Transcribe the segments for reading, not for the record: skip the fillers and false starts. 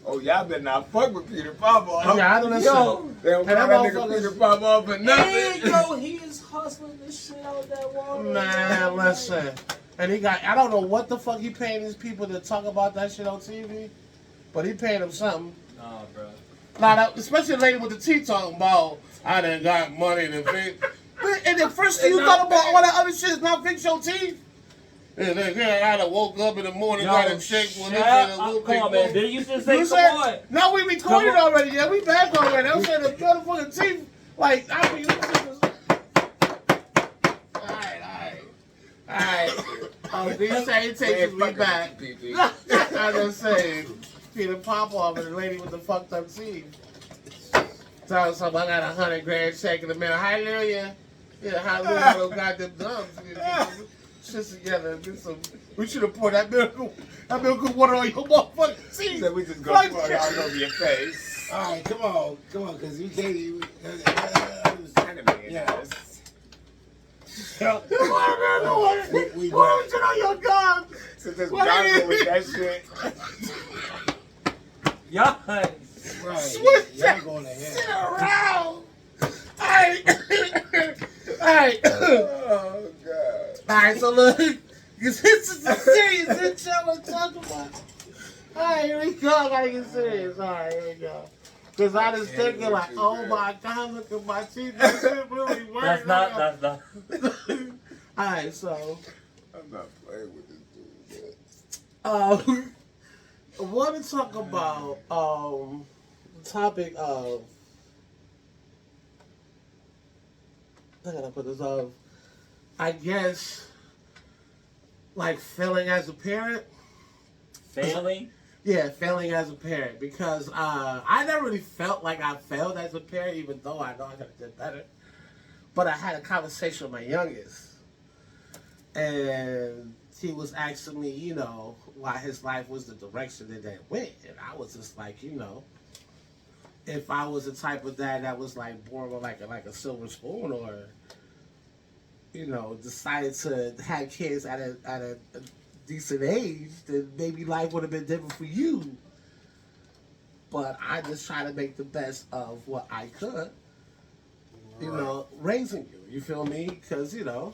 Oh, y'all better not fuck with Peter Popoff. Yeah, I don't know. Yo, They don't call that nigga Peter Popoff for nothing. hey, yo, he is hustling the shit out that water. Man, listen. And he got, I don't know what the fuck he paying these people to talk about that shit on TV, but he paying them something. Nah, bro. Now, especially the lady with the teeth talking about, I done got money to fix. And the first thing you thought about all that other shit is not fix your teeth? And then I done woke up in the morning, got a check when this come on, man. Did you just say, You come said, on? no, we recorded already. Yeah, we back already. I'm saying the motherfucking teeth, like, I mean, alright. Oh, these same tapes we back. I just saying, Peter Popoff and the lady with the fucked up teeth. Tell something, I got $100 grand check in the mail. Hallelujah. Yeah, hallelujah. I don't got them dumps. Shit together. Get some. We should have poured that miracle water on your motherfucking teeth. So we just gonna pour it all over your face. All right, come on, because we can't. Yes. We Pour it on your gum. So just gargle with that shit. Y'all. Right. Switch Y'all going to hell. Sit around. Alright. Oh, God. Alright, so look. This is the serious shit I'm talking about. Alright, here we go. I gotta get serious. Alright, here we go. Because I was thinking, like, oh my God, look at my teeth. That shit really works. That's not. Alright, so. I'm not playing with this dude, I want to talk about the topic of. I gotta put this off. I guess, like failing as a parent. Failing? Yeah, failing as a parent because I never really felt like I failed as a parent, even though I know I could have done better. But I had a conversation with my youngest, and he was asking me, you know, why his life was the direction that it went, and I was just like, you know, if I was the type of dad that was like born with like a silver spoon, or you know, decided to have kids at a decent age, then maybe life would have been different for you. But I just try to make the best of what I could, you know, raising you. You feel me? Because you know,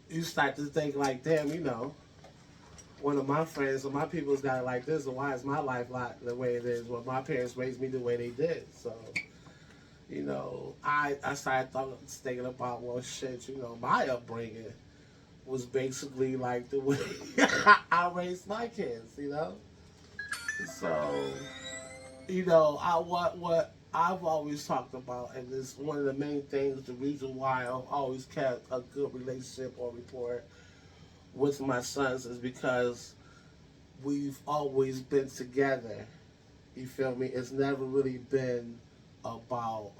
you start to think like, damn, you know, one of my friends or my people's got it like this, and why is my life like the way it is? Well, my parents raised me the way they did, so. You know, I started thinking about, well, shit, you know, my upbringing was basically like the way I raised my kids, you know? So, you know, what I've always talked about, and this one of the main things, the reason why I've always kept a good relationship or rapport with my sons is because we've always been together. You feel me? It's never really been about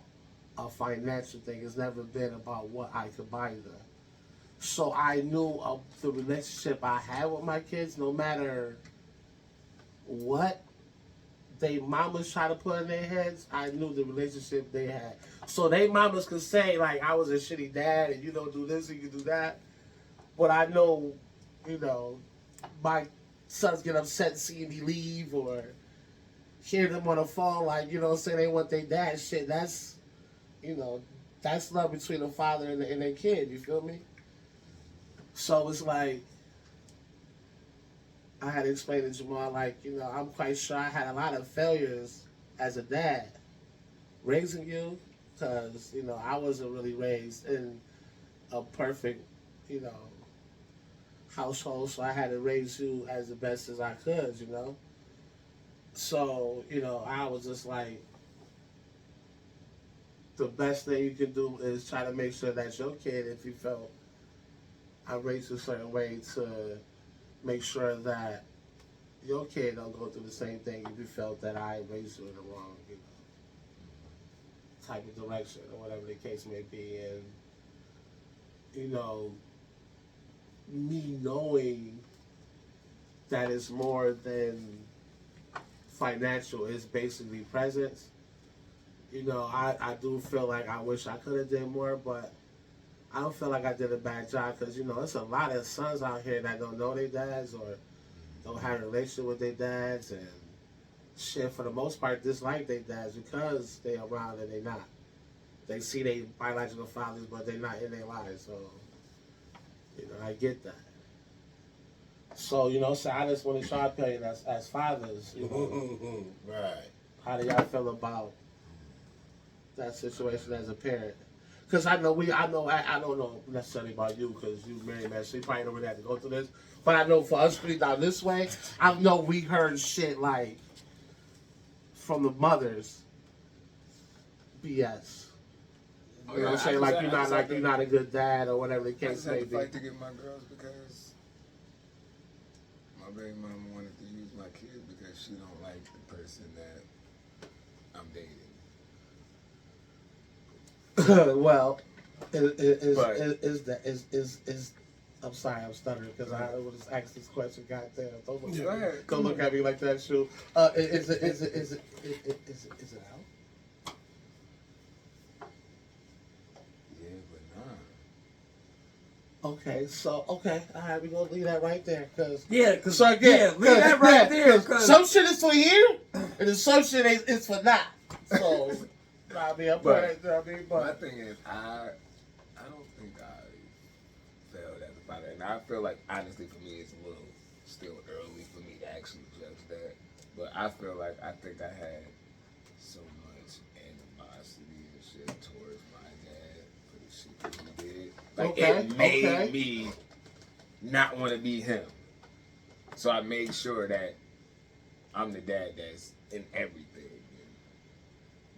a financial thing. It's never been about what I could buy them. So I knew of the relationship I had with my kids, no matter what they mamas try to put in their heads, I knew the relationship they had. So they mamas could say, like, I was a shitty dad and you don't do this and you do that. But I know, you know, my sons get upset seeing me leave or hear them on the phone, like, you know, say they want their dad. Shit, that's, you know, that's love between a father and their kid, you feel me? So it's like, I had to explain to Jamal, like, you know, I'm quite sure I had a lot of failures as a dad raising you, because, you know, I wasn't really raised in a perfect, you know, household, so I had to raise you as the best as I could, you know? So, you know, I was just like, the best thing you can do is try to make sure that your kid, if you felt I raised you a certain way, to make sure that your kid don't go through the same thing if you felt that I raised you in the wrong, you know, type of direction or whatever the case may be. And, you know, me knowing that it's more than financial, is basically presence. You know, I do feel like I wish I could have did more, but I don't feel like I did a bad job, because, you know, there's a lot of sons out here that don't know their dads, or don't have a relationship with their dads and shit for the most part dislike their dads because they around and they not. They see their biological fathers, but they're not in their lives. So, I get that. So, so I just want to try to tell you as fathers, Right. how do y'all feel about that situation as a parent? Because I don't know necessarily about you because you married man, so you probably don't really have to go through this. But I know for us putting down this way, I know we heard shit like from the mothers, BS. You know what I'm saying? Like you're not a good dad or whatever the I case just may had to be. fight to get my girls because my baby mama wanted to use my kid because she don't like the person that I'm dating. Well, But- is I'm sorry, I'm stuttering because I was just asked this question. Goddamn, don't look, Go ahead. don't look at me like that, Shu. Is it out? Yeah, but nah. Okay, so all right, we gonna leave that right there, cause Yeah, cause so again, leave that right there. Cause some shit is for here, and then some shit is for not. So, I mean, My thing is, I don't think I failed as a father, and I feel like honestly for me it's a little still early for me to actually judge that. But I feel like I think I had so much animosity and shit towards my dad for the shit that he did. Like it made me not want to be him. So I made sure that I'm the dad that's in everything.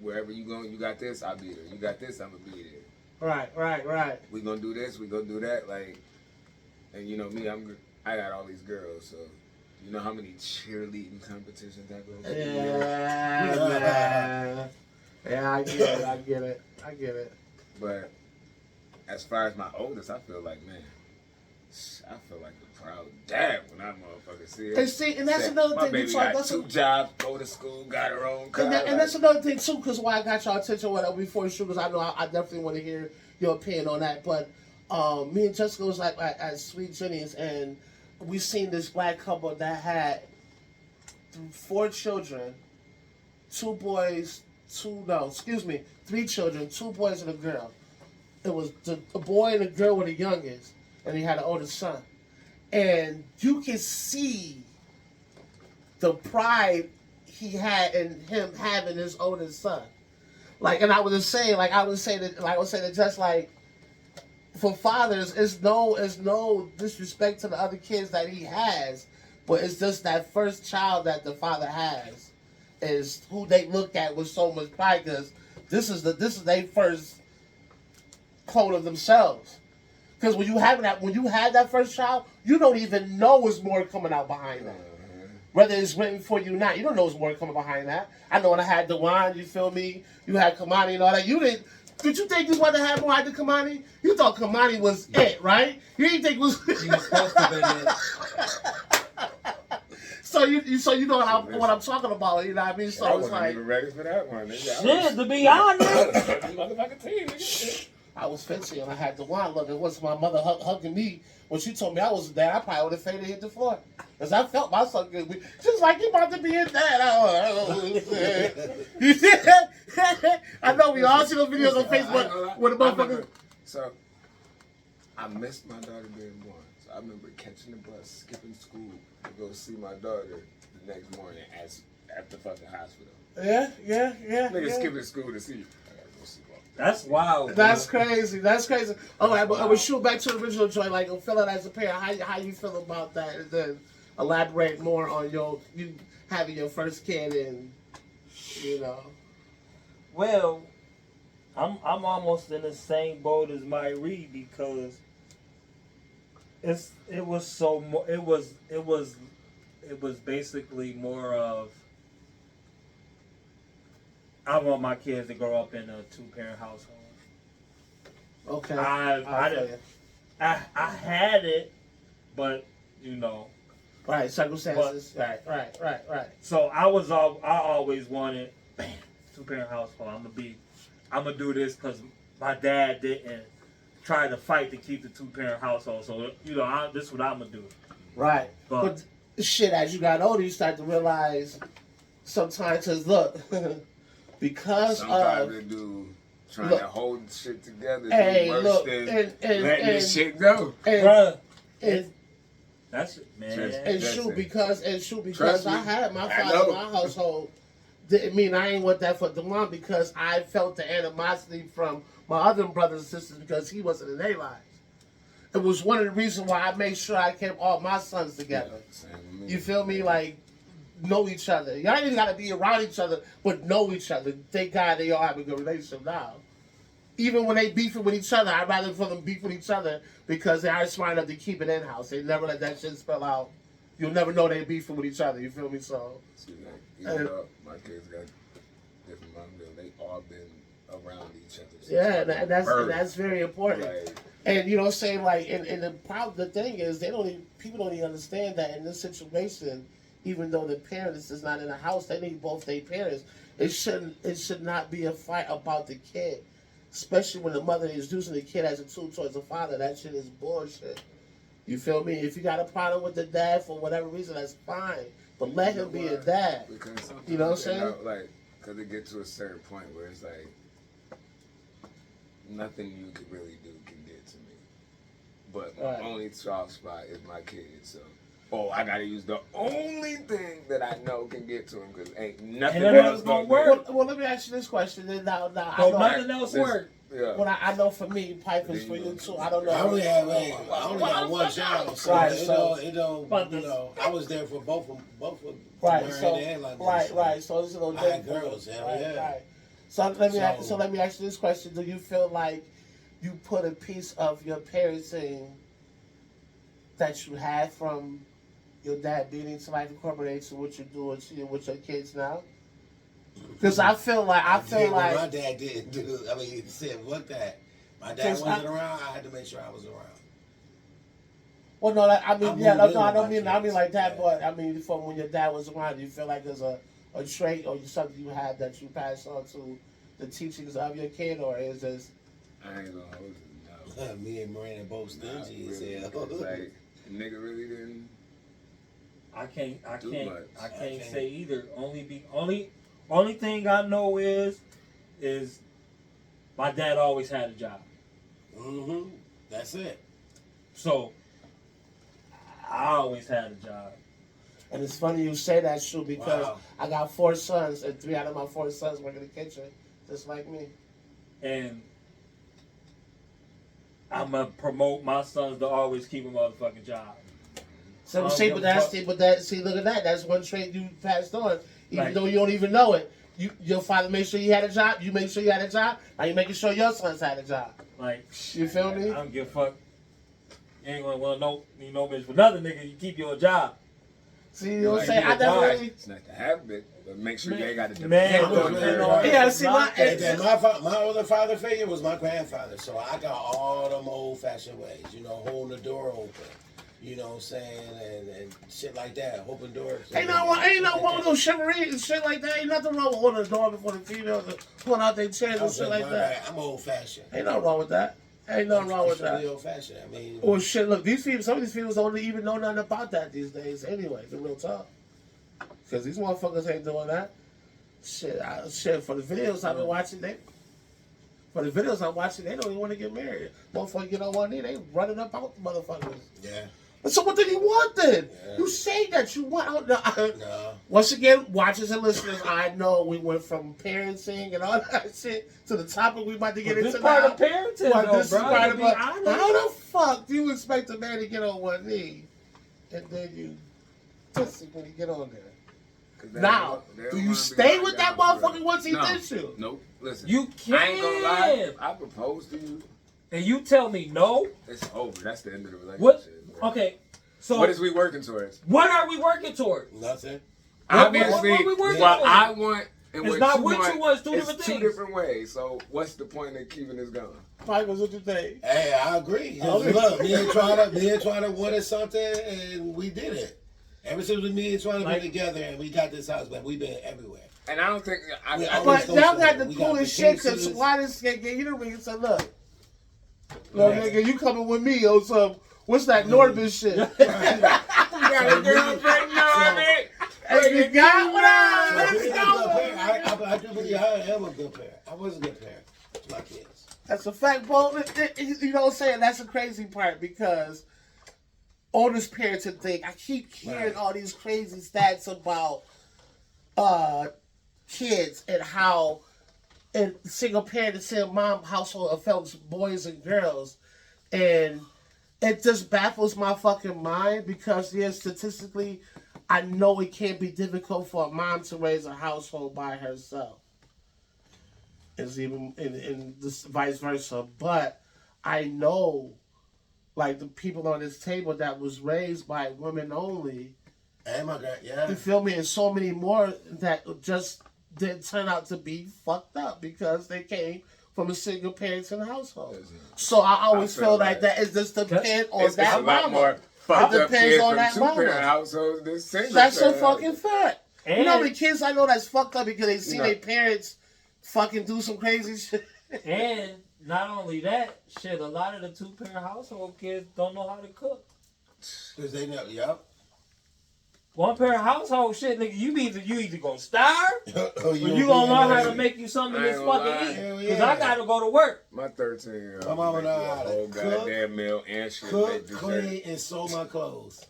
Wherever you going, you got this, I'll be there. You got this, I'm gonna be there. Right. We gonna do this, we gonna do that. Like, and you know me, I got all these girls, so you know how many cheerleading competitions I go to. Yeah, man. Yeah, I get it. But as far as my oldest, I feel like a proud dad when I motherfucker see it. And that's another my thing. baby got 2 jobs, go to school, got her own car. And that's another thing too, because why I got y'all attention whatever before the show, because I know I definitely want to hear your opinion on that. But me and Jessica was like at Sweet Jenny's, and we seen this black couple that had 4 children, 3 children, 2 boys and a girl. It was a boy and a girl were the youngest, and he had an older son. And you can see the pride he had in him having his oldest son. And I was just saying, I would say that just like for fathers, it's no disrespect to the other kids that he has, but it's just that first child that the father has is who they look at with so much pride because this is their first clone of themselves. Because when you had that first child, you don't even know what's more coming out behind that. Whether it's written for you or not, you don't know what's more coming behind that. I know when I had Dewan, you feel me? You had Kamani and all that. Did you think you wanted to have more than Kamani? You thought Kamani was it, right? You didn't think it was. he was supposed to be it. So you know what I'm talking about, you know what I mean? So I it's wasn't like even ready for that one. Shit, to be honest. Motherfucking team, nigga. I was 50 and I had Dewan look. It was my mother hugging me when she told me I was a dad. I probably would have faded hit the floor because I felt my son good. Just like he about to be a dad. You see that? I know we all see those videos on Facebook with the motherfucker. So I missed my daughter being born. So I remember catching the bus, skipping school to go see my daughter the next morning at the fucking hospital. Yeah. Nigga skipping school to see you. I gotta go see my That's wild. That's bro. crazy. All right, but we shoot back to the original joint. Like, feeling as a parent, how you feel about that? And then elaborate more on you having your first kid and Well, I'm almost in the same boat as Myrie because it was basically more of I want my kids to grow up in a 2-parent household. Okay. I had it, but Right, circumstances. Right. So I always wanted 2-parent household. I'm gonna do this because my dad didn't try to fight to keep the 2-parent household. So this is what I'm gonna do. Right. But shit, as you got older, you start to realize sometimes, cause look, because Sometimes of they do trying look, to hold shit together. hey, Worse look, than and letting this shit go. Bruh, and that's man. and shoot because Trust I me, had my I father in know. my household. Didn't mean I ain't want that for Demond because I felt the animosity from my other brothers and sisters because he wasn't in their lives. It was one of the reasons why I made sure I kept all my sons together. Same with me. You feel me? Like, know each other. Y'all ain't even got to be around each other, but know each other. Thank God they all have a good relationship now. Even when they beefing with each other, I'd rather for them beef with each other because they are smart enough to keep it in-house. They never let that shit spill out. You'll never know they beefing with each other. You feel me? So, See, like, even though my kids got different moms, they all been around each other. since yeah, they and were that's very important. Like, And you know what I'm saying? Like, and the thing is, people don't even understand that in this situation, even though the parents is not in the house, they need both their parents. It should not be a fight about the kid, especially when the mother is using the kid as a tool towards the father. That shit is bullshit. You feel me? If you got a problem with the dad for whatever reason, that's fine, but let him be a dad. because sometimes, You know what I'm saying? Like, because it gets to a certain point where it's like, nothing you could really do can get to me. But my Right. only soft spot is my kids. So, I gotta use the only thing that I know can get to him because ain't nothing And that else was gonna gonna work. Well, let me ask you this question. Then now I So know, nothing else This- worked. Yeah. well, I know for me, pipe is for you too. I don't know. I only got one child, so Right, it so- don't, But you know, I was there for both of Right, Mary so and London, right, so right. So it's a little I had different. girls, hell right, yeah. right. So let me So- let me ask you this question: do you feel like you put a piece of your parenting that you had from your dad being into Life Incorporated to what you do with your kids now? Because I feel like my dad didn't do. I mean, he said, "Fuck that." My dad 'Cause wasn't around. I had to make sure I was around. well, no, I mean, I yeah, moved no, in I with don't my mean kids, like that, yeah. but I mean, from when your dad was around, do you feel like there's a trait or something you had that you passed on to the teachings of your kid, or is this? I ain't gonna hold you. No. Me and Miranda both Not stingy really, as hell. because, like, nigga really didn't. I can't much. I I can't can't. say either. Only thing I know is my dad always had a job. Mm-hmm. That's it. So I always had a job. And it's funny you say that, Shu, because Wow. I got 4 sons, and 3 out of my 4 sons work in the kitchen, just like me. And I'ma promote my sons to always keep a motherfucking job. So I see, don't but give a that's look at that. That's one trait you passed on, even Like- though you don't even know it. Your father made sure you had a job. You made sure you had a job. Now you making sure your sons had a job. Like, You feel me? I don't give a fuck. You ain't gonna want no bitch for nothing, nigga. You keep your job. See, you know what I'm Like, saying? I you never die. really. It's not to have it, but make sure you ain't got to Man, depend on man, her. Yeah, see, my And then my older father figure was my grandfather, so I got all them old fashioned ways, you know, holding the door open, you know what I'm saying, and shit like that, open doors. Ain't nothing wrong with no chivalry and shit like that. Ain't nothing wrong with holding the door before the females are pulling out their chairs and shit like that. I'm old fashioned. Ain't nothing wrong with that. Ain't nothing wrong with Really that. old fashioned. I mean, Well, shit, look, some of these females don't even know nothing about that these days anyway, the real talk. Because these motherfuckers ain't doing that. Shit, for the videos I've been watching, they don't even want to get married. Motherfucker get on one knee, they running up out the motherfuckers. yeah, So what did he want then? Yeah. You say that you want. no. Once again, watchers and listeners, I know we went from parenting and all that shit to the topic we about to get But into this part now. of parenting, But though, this is bro. part To of be it. honest. How the fuck do you expect a man to get on one knee and then you diss him when he get on there? 'Cause they Now, don't do wanna you be stay locked with that down for motherfucker real. once he No. diss you? Nope. Listen. You I ain't gonna lie. can. If I propose to you, And you tell me no? it's over. That's the end of the relationship. What? bro. Okay. So What is we working towards? what are we working toward? Nothing. Obviously, what we working what towards? I want and It's what not you what want, you want, it's two it's different two things. different ways. So what's the point of keeping this going? Michael, what you think? Hey, I agree. Okay. Look, me and Twyla wanted something, and we did it. Ever since me and Twyla Like- been together, and we got this house, man, we've been everywhere. And I don't think I But go y'all somewhere. got the We got coolest shit, vacations. because why this get you the ring and say, look, Right. nigga, you coming with me on some, what's that Norbit shit? got a girl pregnant on it. Hey, you got one. So Let's being a go. good parent, I do believe I am a good parent. I was a good parent to my kids. That's a fact, Bo. You know what I'm saying? That's the crazy part because on this parenting thing, I keep hearing all these crazy stats about kids and how in single parent and single mom household affects boys and girls. And it just baffles my fucking mind because, yeah, statistically, I know it can't be difficult for a mom to raise a household by herself. It's even in this vice versa. But I know, like, the people on this table that was raised by women only, And my God, yeah. you feel me? And so many more that just didn't turn out to be fucked up because they came from a single parenting household. So I always feel like that is just depend on It's a that lot mama. more fucked It up depends kids on from that mama. two-parent households than single That's a parent fucking fact. You know how And, many kids I know that's fucked up because they see No. their parents fucking do some crazy shit. and not only that, shit, a lot of the 2-parent household kids don't know how to cook. Because they know, yep. 1-parent household shit, nigga, you either gonna starve or or you gonna learn how to make you something I this ain't gonna fucking lie. eat. Hell Because yeah. I gotta go to work. My 13-year-old My mama make know me a how to whole cook, goddamn meal and she'll Cook, make dessert. clean, and sew my clothes.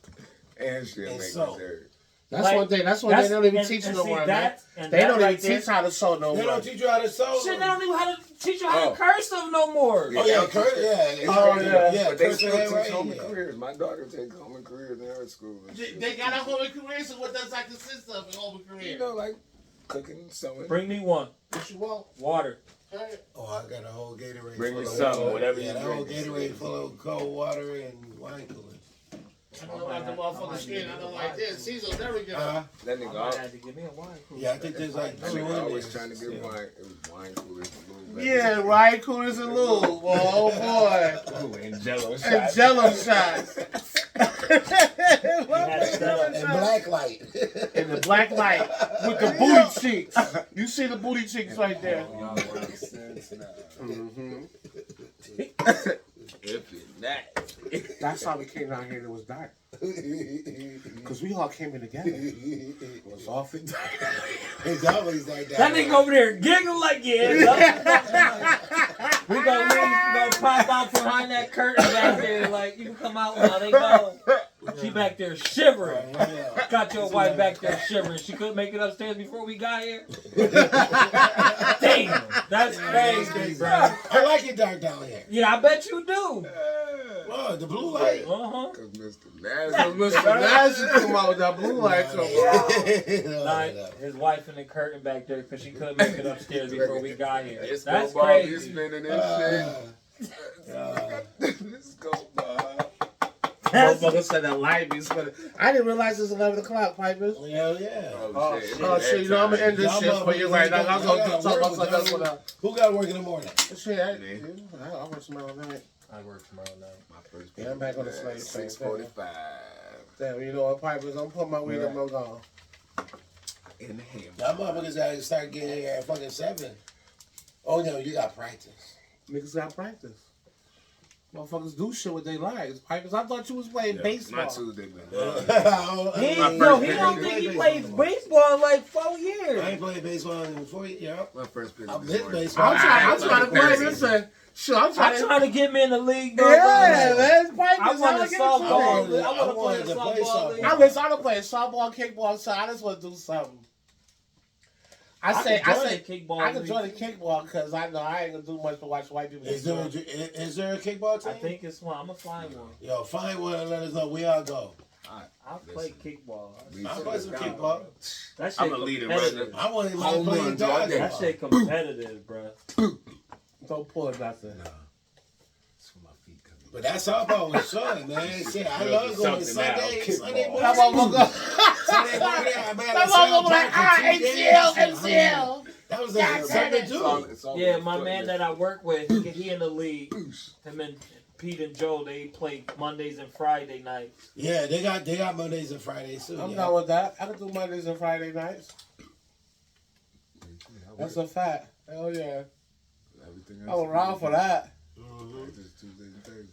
And she'll and make sew. dessert. That's Like, one thing. That's why they don't even teach you no see, more, man. that, and They that don't right even there- teach how to sew no They more. don't teach you how to sew. Shit, they don't even how to teach you how Oh. to cursive no more. Oh yeah, curse, yeah. It's Oh, crazy. yeah. But they curse still and teach handwriting, home yeah. careers. My daughter take home careers in her school. And shit. They got a home career, so what does that consist of in home career? You know, like cooking, sewing. Bring me one. What you want? Water. Hey. Oh, I got a whole Gatorade. Bring me full of something, water. whatever Yeah, you that whole drink. Gatorade full of cold water and wine coolers. I don't like the motherfucking screen. I don't like this. Caesar never get Uh-huh. up. That I nigga, might have to give me a wine cooler. Yeah, I think there's like that two in nigga there. always trying to get still. wine. It was wine coolers and little Yeah, right. Coolers and lube. Oh boy. Ooh, and Jello And shots. Jello shots. And black light. And the black light with the booty cheeks. You see the booty cheeks right there. Y'all want sense now. Mm-hmm. If you're not. That's how we came down here and it was dark. Because we all came in together. It was all fit dark. It's always like that. That nigga over there giggling like, yeah. we gonna pop out behind that curtain back there. Like, you can come out while they go. She back there shivering. Yeah. Got your wife back there shivering. She couldn't make it upstairs before we got here. Damn, that's crazy, bro. I like it dark down here. Yeah, I bet you do. Oh, the blue light. Uh-huh. Cause Mr. Nasty, Mr. Nash come out with that blue light come out. Nah, his wife in the curtain back there because she couldn't make it upstairs before we got here. It's That's go Bob, you crazy. spinning this shit. Let's go, Bob. Motherfucker said that light be spinning. I didn't realize it's 11 o'clock, Pipers. Hell yeah. Oh, shit. shit, you know, I'm going to end this Y'all shit for you right now. I'm going to motherfuckers talk about gotta something else work without. Who got to work in the morning? Shit, I work tomorrow night. I work tomorrow night. My first Yeah, I'm back on the slave train. 6:45. Damn, you know what, Pipers? I'm putting my weed up, I'm gone. In the hand. Y'all motherfuckers got to start getting here at fucking 7. Oh, no, you got practice. Niggas got practice. Motherfuckers do shit with their lives. Pipers, I thought you was playing My baseball. Tuesday been He My don't first think he pick plays is- baseball in like 4 I years. ain't played baseball in 4 years. Yeah. My first pick. I this did morning. baseball. I'm trying to play this thing. Sure, I'm I'm trying to. trying to get me in the league, bro. Yeah, man, Pipers. I want I'll to get softball. into it. I want to play a softball league. I wish I could play softball, kickball, so I just want to do something. I could say, join the kickball I can league. join the kickball because I know I ain't gonna do much to watch white people. Is there a kickball team? I think it's one. I'm gonna find one. Yo, find one and let us know. We all go. I'll play kickball. I'll play some kickball. That shit I'm gonna lead it right competitive. now. I want to Home play runs all day. That shit competitive, bro. Don't pull nothing. But that's softball was fun, man. Shit, I love going Something now, Sunday kickball. morning. That motherfucker. Sunday morning, I man, That motherfucker like, ACL. That was God a Sunday damn it. too. Yeah, my man that I work with, he in the league. Him and Pete and Joe, they play Mondays and Friday nights. Yeah, they got Mondays and Fridays too. I'm yeah. down with that. I can do Mondays and Friday nights. That's a fact. Hell yeah. Everything I'm around for that. Mhm. Just Tuesdays and Thursdays.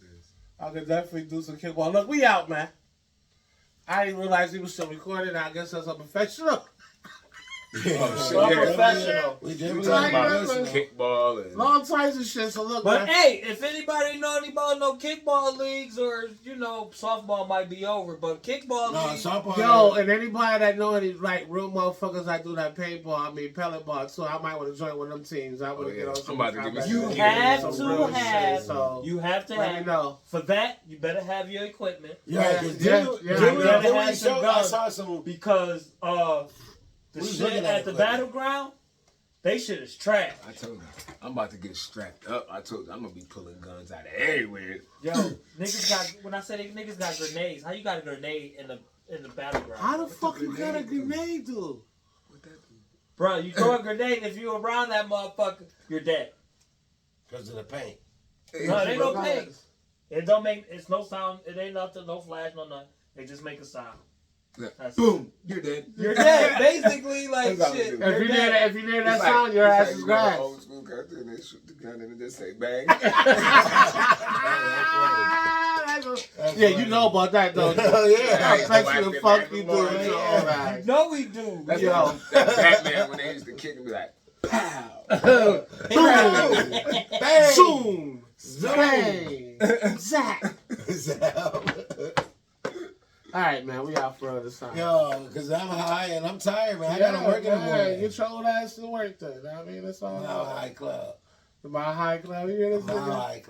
I could definitely do some kickball. Look, we out, man. I didn't realize he was still recording. I guess that's a professional. Oh, So I'm shit, yeah. professional. We We definitely talking Right, about right. kickball and Long types of shit. So look, But man. hey, if anybody know about no kickball leagues or softball might be over, but kickball No, leagues, softball. Yo, and anybody that know any like real motherfuckers that do that pellet ball too, I might want to join one of them teams. I want to Oh, get yeah. on I'm some. about to give me You some- have some to real have- shit, so you have to let me have. know. For that, you better have your equipment Yeah, because Yeah, didn't yeah, didn't we- yeah. didn't we Have some show- I guns. saw some. because the We was shit looking at at the equipment. battleground, they shit is trash. I told you, I'm about to get strapped up. I told you, I'm gonna be pulling guns out of everywhere. Yo, niggas got when I say niggas got grenades, how you got a grenade in the battleground? How the fuck you got a grenade, dude? What that do? Bro, you throw a grenade, if you around that motherfucker, you're dead. Because of the paint. No, it ain't no paint. It don't make, it's no sound, it ain't nothing, no flash, no nothing. They just make a sound. Yeah. That's Boom, you're dead. You're dead, basically, like That's all shit. we do. You're If you dead. hear if you hear that It's sound, your it's ass like is you go to grass. Old school country and they shoot the gun and they just say bang. Yeah, you know about that though. Oh, yeah. I'll text you the fuck you do. Yeah. It's all right. No, we do. That's Yo. like that Batman when they used to kick and be like, pow. Bang! Zoom, bang, zap. All right, man, we out for this time. Yo, because I'm high and I'm tired, man. I gotta work in the morning. Get your old ass to work then. I mean, that's all. Now high club. My high club, you hear this? Now nigga? high club.